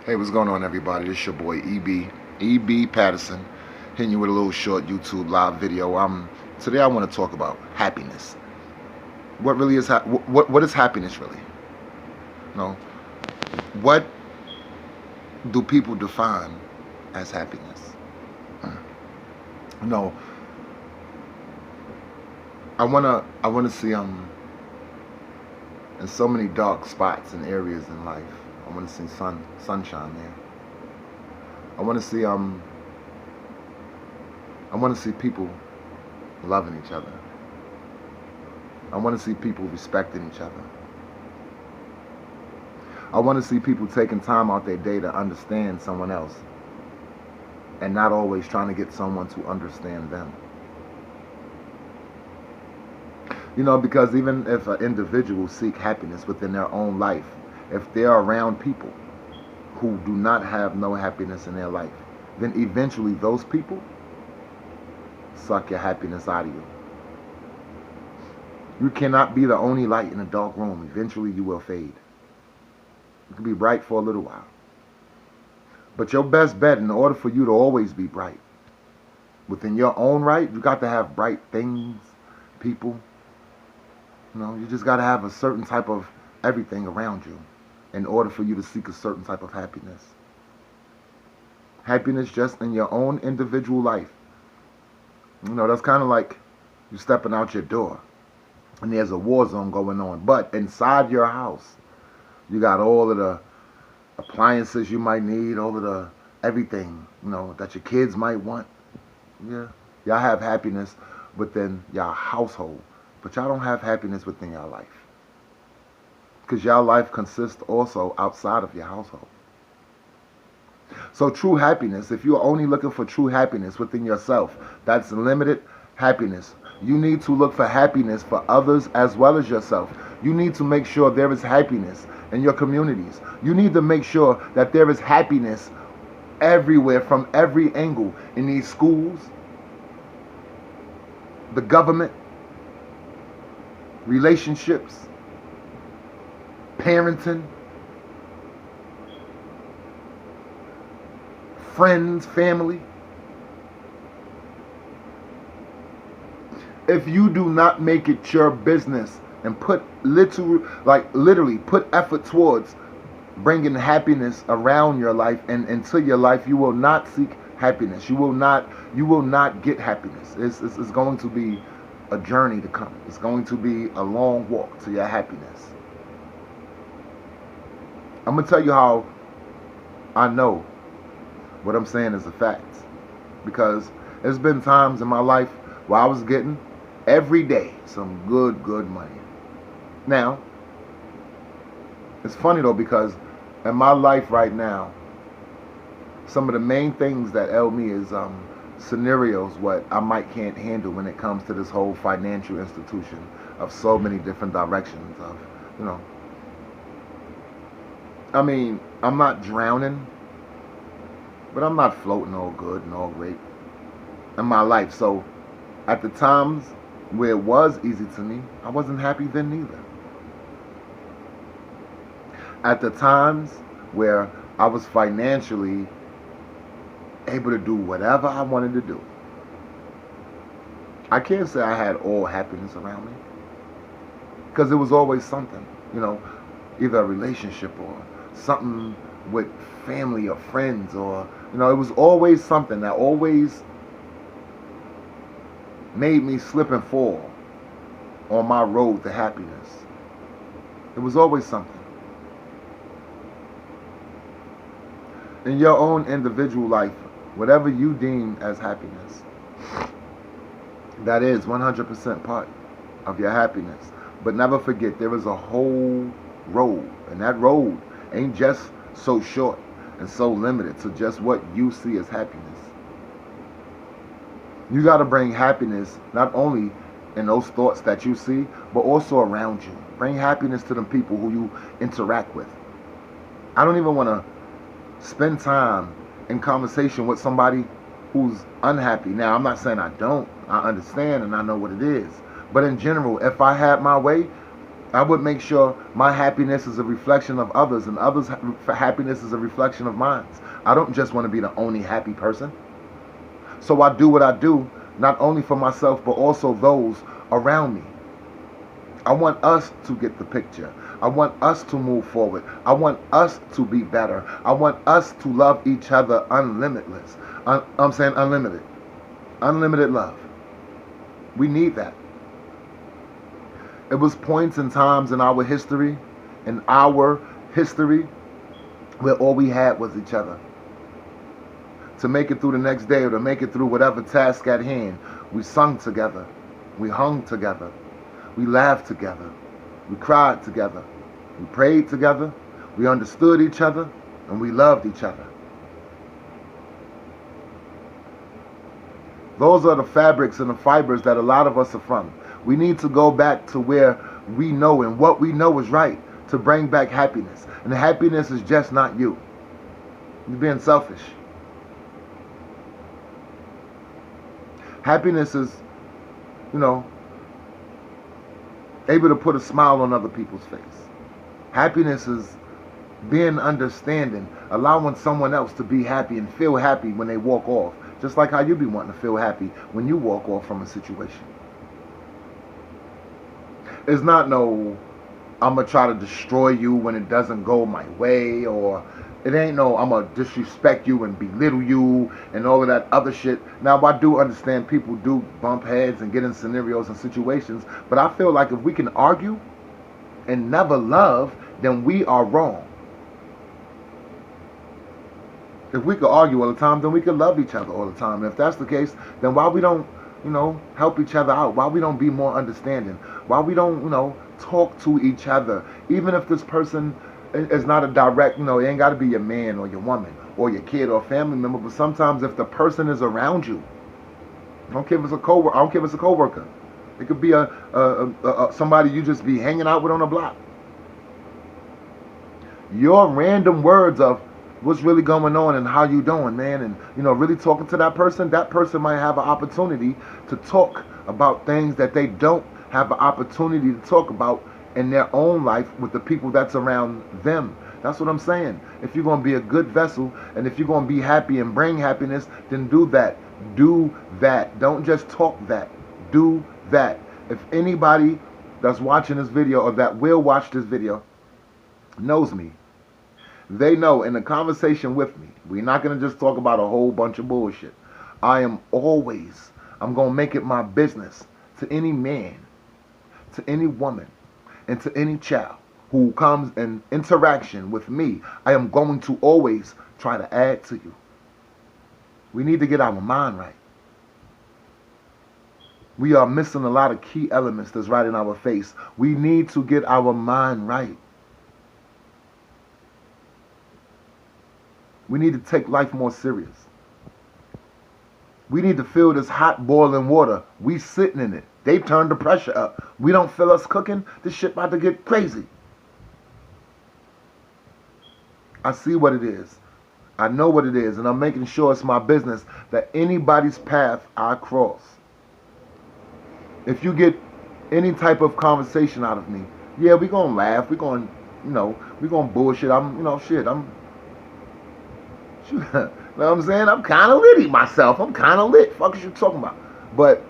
Hey, what's going on, everybody? This your boy EB Patterson, hitting you with a little short YouTube live video. Today I want to talk about happiness. What really is what is happiness really? You know, what do people define as happiness? No, I wanna see in so many dark spots and areas in life. I want to see sunshine there. I want to see people loving each other. I want to see people respecting each other. I want to see people taking time out their day to understand someone else and not always trying to get someone to understand them. You know, because even if an individual seek happiness within their own life, if they're around people who do not have no happiness in their life, then eventually those people suck your happiness out of you. You cannot be the only light in a dark room. Eventually you will fade. You can be bright for a little while. But your best bet, in order for you to always be bright, within your own right, you got to have bright things, people. You know, you just got to have a certain type of everything around you in order for you to seek a certain type of happiness. Happiness just in your own individual life. You know, that's kind of like you stepping out your door and there's a war zone going on. But inside your house, you got all of the appliances you might need, all of the everything, you know, that your kids might want. Yeah, y'all have happiness within your household, but y'all don't have happiness within your life. Because your life consists also outside of your household. So true happiness, if you're only looking for true happiness within yourself, that's limited happiness. You need to look for happiness for others as well as yourself. You need to make sure there is happiness in your communities. You need to make sure that there is happiness everywhere from every angle, in these schools, the government, relationships, parenting, friends, family. If you do not make it your business and put literally put effort towards bringing happiness around your life and into your life, you will not seek happiness. You will not get happiness. It's going to be a journey to come. It's going to be a long walk to your happiness. I'm going to tell you how I know what I'm saying is a fact. Because there's been times in my life where I was getting, every day, some good money. Now, it's funny though, because in my life right now, some of the main things that ail me is scenarios what I might can't handle when it comes to this whole financial institution of so many different directions of, you know, I mean, I'm not drowning, but I'm not floating all good and all great in my life. So at the times where it was easy to me, I wasn't happy then neither. At the times where I was financially able to do whatever I wanted to do, I can't say I had all happiness around me, because there was always something, you know, either a relationship or something with family or friends, or, you know, it was always something that always made me slip and fall on my road to happiness. It was always something. In your own individual life, whatever you deem as happiness, that is 100% part of your happiness. But never forget, there is a whole road, and that road ain't just so short and so limited to just what you see as happiness. You got to bring happiness not only in those thoughts that you see, but also around you. Bring happiness to the people who you interact with. I don't even want to spend time in conversation with somebody who's unhappy. Now, I'm not saying I don't. I understand and I know what it is. But in general, if I had my way, I would make sure my happiness is a reflection of others, and others' happiness is a reflection of mine. I don't just want to be the only happy person. So I do what I do, not only for myself, but also those around me. I want us to get the picture. I want us to move forward. I want us to be better. I want us to love each other unlimitless. I'm saying unlimited. Unlimited love. We need that. It was points and times in our history, where all we had was each other. To make it through the next day or to make it through whatever task at hand, we sung together. We hung together. We laughed together. We cried together. We prayed together. We understood each other. And we loved each other. Those are the fabrics and the fibers that a lot of us are from. We need to go back to where we know and what we know is right to bring back happiness. And happiness is just not you. You're being selfish. Happiness is, able to put a smile on other people's face. Happiness is being understanding, allowing someone else to be happy and feel happy when they walk off. Just like how you be wanting to feel happy when you walk off from a situation. It's not no, I'm going to try to destroy you when it doesn't go my way, or it ain't no, I'm going to disrespect you and belittle you and all of that other shit. Now, I do understand people do bump heads and get in scenarios and situations, but I feel like if we can argue and never love, then we are wrong. If we could argue all the time, then we could love each other all the time. And if that's the case, then why we don't, help each other out? Why we don't be more understanding? Why we don't, talk to each other? Even if this person is not a direct, it ain't got to be your man or your woman or your kid or family member, but sometimes if the person is around you, I don't care if it's a coworker. It could be somebody you just be hanging out with on the block. Your random words of what's really going on and how you doing, man, and really talking to that person might have an opportunity to talk about things that they don't have an opportunity to talk about in their own life with the people that's around them. That's what I'm saying. If you're going to be a good vessel and if you're going to be happy and bring happiness, then do that. Do that. Don't just talk that. Do that. If anybody that's watching this video or that will watch this video knows me, they know in a conversation with me, we're not going to just talk about a whole bunch of bullshit. I'm going to make it my business to any man, to any woman, and to any child who comes in interaction with me. I am going to always try to add to you. We need to get our mind right. We are missing a lot of key elements that's right in our face. We need to get our mind right. We need to take life more serious. We need to feel this hot boiling water. We sitting in it. They turned the pressure up. We don't feel us cooking. This shit about to get crazy. I see what it is. I know what it is. And I'm making sure it's my business that anybody's path I cross. If you get any type of conversation out of me, yeah, we're going to laugh. We're going, we're going to bullshit. You know what I'm saying? I'm kind of litty myself. I'm kind of lit. Fuck is you talking about? But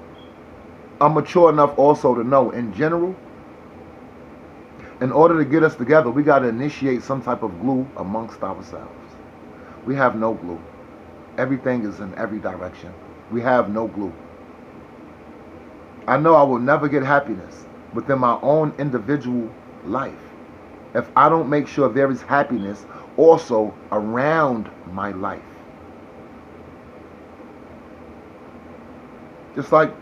I'm mature enough also to know, in general, in order to get us together, we got to initiate some type of glue amongst ourselves. We have no glue. Everything is in every direction. We have no glue. I know I will never get happiness within my own individual life if I don't make sure there is happiness also around my life. Just like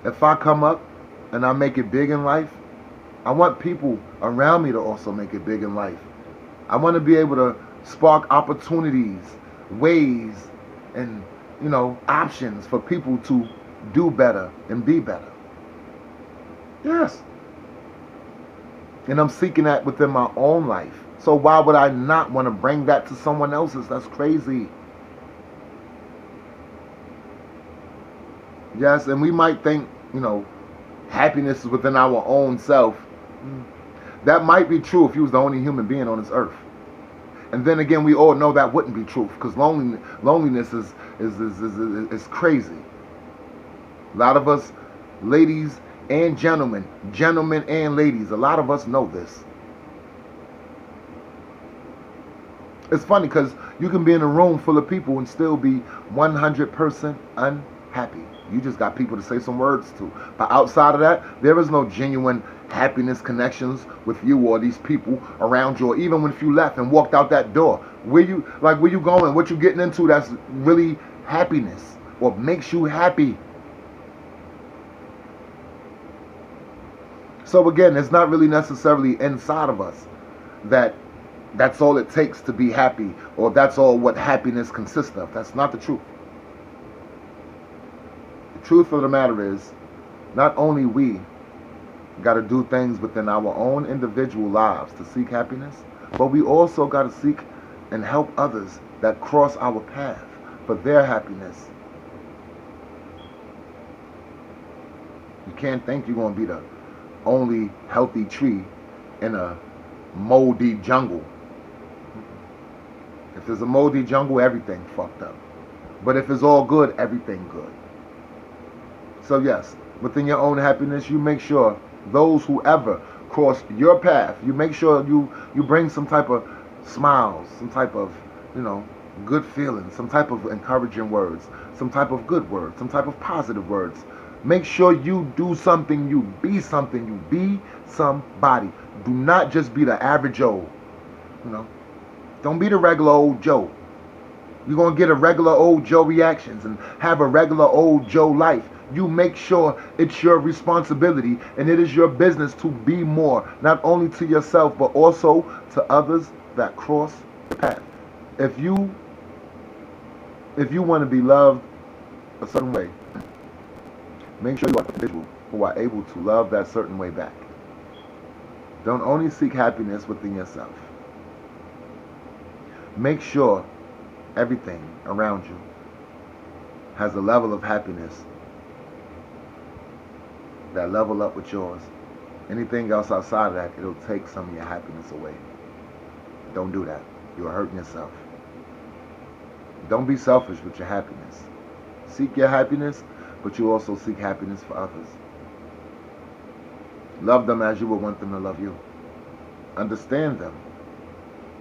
if I come up and I make it big in life, I want people around me to also make it big in life. I want to be able to spark opportunities, ways, and options for people to do better and be better. Yes. And I'm seeking that within my own life. So why would I not want to bring that to someone else's? That's crazy. Yes, and we might think, happiness is within our own self. That might be true if you was the only human being on this earth. And then again, we all know that wouldn't be true, because loneliness is crazy. A lot of us, ladies and gentlemen and ladies, a lot of us know this. It's funny because you can be in a room full of people and still be 100% unhappy. You just got people to say some words to. But outside of that, there is no genuine happiness connections with you or these people around you. Or even if you left and walked out that door, where you going? What you getting into that's really happiness or makes you happy? So again, it's not really necessarily inside of us that's all it takes to be happy, or that's all what happiness consists of. That's not the truth. The truth of the matter is, not only we got to do things within our own individual lives to seek happiness, but we also got to seek and help others that cross our path for their happiness. You can't think you're going to be the only healthy tree in a moldy jungle. If there's a moldy jungle, everything fucked up. But if it's all good, everything good. So yes, within your own happiness, you make sure those who ever cross your path, you make sure you bring some type of smiles, some type of, good feelings, some type of encouraging words, some type of good words, some type of positive words. Make sure you do something, you be something, you be somebody. Do not just be the average Joe, Don't be the regular old Joe. You're going to get a regular old Joe reactions and have a regular old Joe life. You make sure it's your responsibility and it is your business to be more, not only to yourself, but also to others that cross the path. If you want to be loved a certain way, make sure you are an individual who are able to love that certain way back. Don't only seek happiness within yourself. Make sure everything around you has a level of happiness that level up with yours. Anything else outside of that, it'll take some of your happiness away. Don't do that. You're hurting yourself. Don't be selfish with your happiness. Seek your happiness, but you also seek happiness for others. Love them as you would want them to love you. Understand them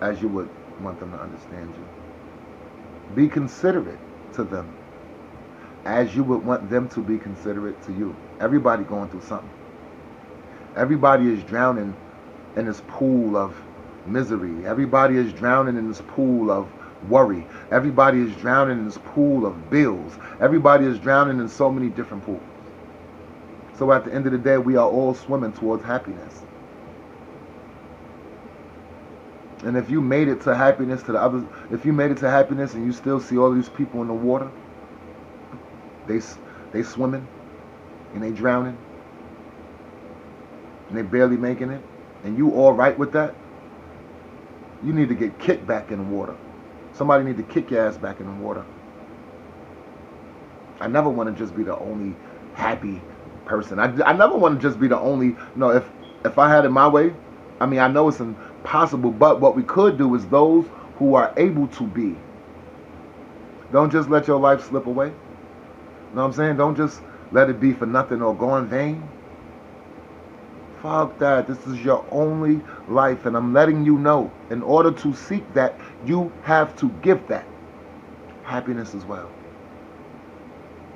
as you would want them to understand you. Be considerate to them as you would want them to be considerate to you. Everybody going through something. Everybody is drowning in this pool of misery. Everybody is drowning in this pool of worry. Everybody is drowning in this pool of bills. Everybody is drowning in so many different pools. So at the end of the day, we are all swimming towards happiness. And if you made it to happiness to the others, if you made it to happiness and you still see all these people in the water, they swimming and they drowning and they barely making it, and you all right with that, you need to get kicked back in the water. Somebody need to kick your ass back in the water. I never want to just be the only happy person. I never want to just be the only, if I had it my way, I know it's impossible, but what we could do is those who are able to be. Don't just let your life slip away. You know what I'm saying? Don't just let it be for nothing or go in vain. Fuck that. This is your only life, and I'm letting you know, in order to seek that, you have to give that happiness as well.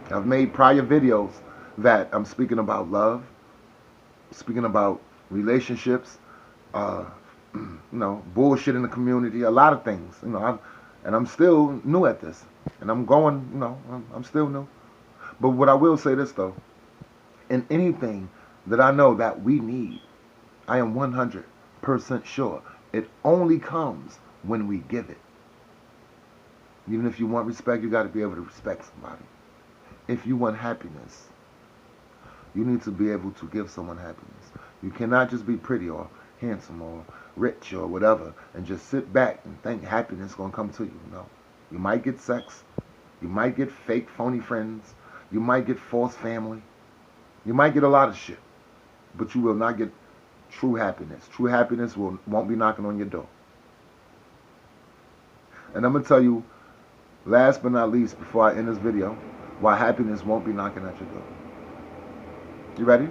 I've made prior videos that I'm speaking about love, speaking about relationships, bullshit in the community, a lot of things, and I'm still new at this, and I'm going, I'm still new. But what I will say this though, in anything that I know that we need, I am 100% sure it only comes when we give it. Even if you want respect, you got to be able to respect somebody. If you want happiness, you need to be able to give someone happiness. You cannot just be pretty or handsome or rich or whatever and just sit back and think happiness is going to come to you. No. You might get sex. You might get fake, phony friends. You might get false family. You might get a lot of shit. but you will not get true happiness. True happiness won't be knocking on your door. And I'm gonna tell you, last but not least, before I end this video, why happiness won't be knocking at your door. You ready?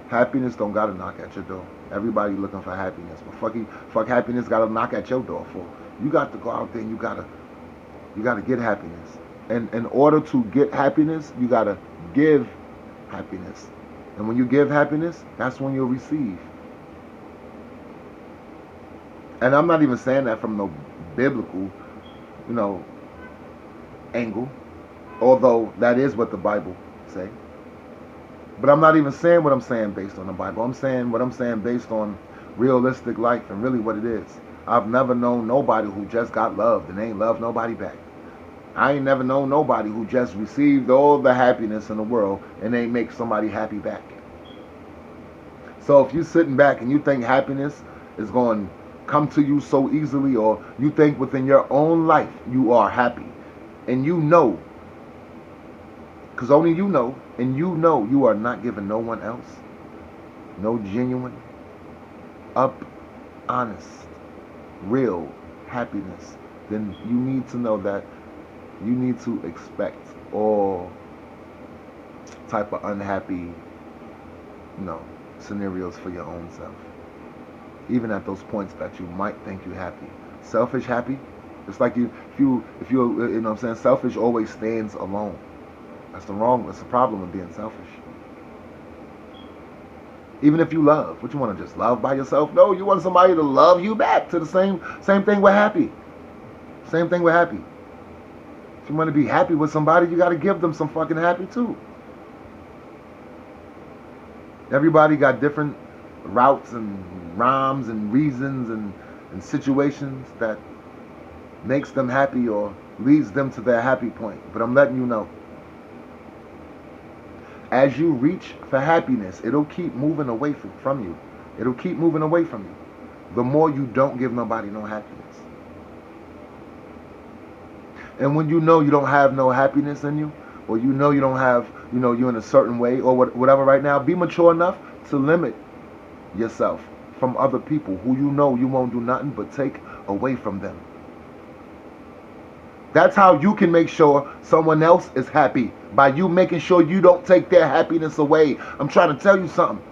Happiness don't gotta knock at your door. Everybody looking for happiness, but fuck happiness gotta knock at your door for. You got to go out there and you gotta get happiness. And in order to get happiness, you gotta give happiness. And when you give happiness, that's when you'll receive. And I'm not even saying that from no biblical, angle, although that is what the Bible say. But I'm not even saying what I'm saying based on the Bible. I'm saying what I'm saying based on realistic life and really what it is. I've never known nobody who just got loved and ain't loved nobody back. I ain't never known nobody who just received all the happiness in the world and ain't make somebody happy back. So if you're sitting back and you think happiness is going to come to you so easily, or you think within your own life you are happy, and you know, because only you know, and you know you are not giving no one else no genuine, honest, real happiness, then you need to know that you need to expect all type of unhappy, scenarios for your own self. Even at those points that you might think you're happy. Selfish happy, it's like if you selfish always stands alone. That's the problem with being selfish. Even if you love, what you want to just love by yourself? No, you want somebody to love you back. To the same thing with happy. Same thing with happy. If you want to be happy with somebody, you got to give them some fucking happy too. Everybody got different routes and rhymes and reasons and situations that makes them happy or leads them to their happy point. But I'm letting you know, as you reach for happiness, it'll keep moving away from you. It'll keep moving away from you. The more you don't give nobody no happiness. And when you know you don't have no happiness in you, or you know you don't have, you're in a certain way or whatever right now, be mature enough to limit yourself from other people who you know you won't do nothing but take away from them. That's how you can make sure someone else is happy, by you making sure you don't take their happiness away. I'm trying to tell you something.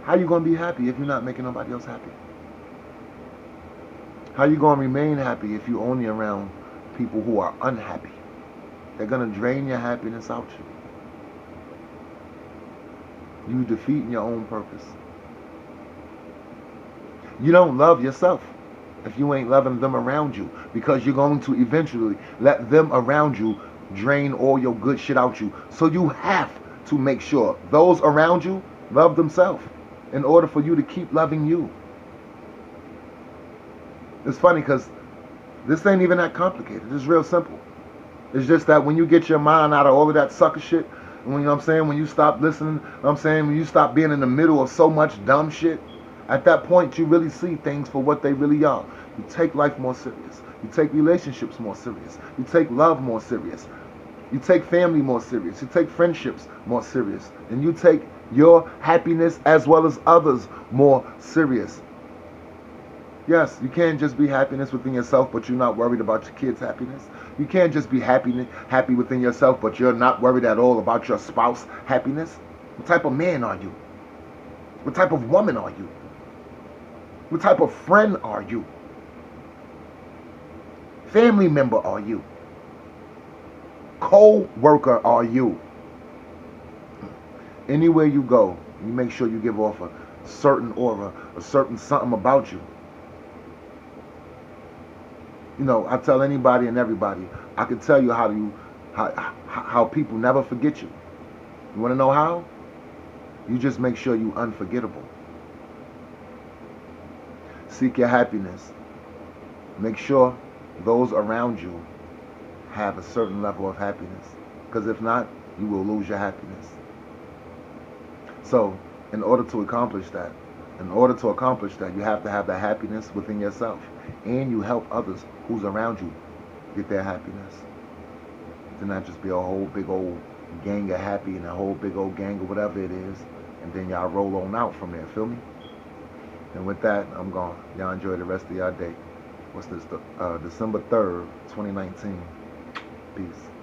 How you going to be happy if you're not making nobody else happy? How you going to remain happy if you're only around people who are unhappy? They're going to drain your happiness out you. You defeating your own purpose. You don't love yourself if you ain't loving them around you, because you're going to eventually let them around you drain all your good shit out you. So you have to make sure those around you love themselves in order for you to keep loving you. It's funny because this ain't even that complicated. It's real simple. It's just that when you get your mind out of all of that sucker shit, when when you stop listening, when you stop being in the middle of so much dumb shit, at that point you really see things for what they really are. You take life more serious. You take relationships more serious. You take love more serious. You take family more serious. You take friendships more serious. And you take your happiness as well as others more serious. Yes, you can't just be happiness within yourself, but you're not worried about your kids' happiness. You can't just be happy within yourself, but you're not worried at all about your spouse's happiness. What type of man are you? What type of woman are you? What type of friend are you? Family member are you? Co-worker are you? Anywhere you go, you make sure you give off a certain aura, a certain something about you. I tell anybody and everybody, I can tell you how people never forget you. You want to know how? You just make sure you unforgettable. Seek your happiness. Make sure those around you have a certain level of happiness. Because if not, you will lose your happiness. So, in order to accomplish that, you have to have the happiness within yourself. And you help others who's around you get their happiness. To not just be a whole big old gang of happy and a whole big old gang of whatever it is, and then y'all roll on out from there. Feel me? And with that, I'm gone. Y'all enjoy the rest of y'all day. What's this? December 3rd, 2019. Peace.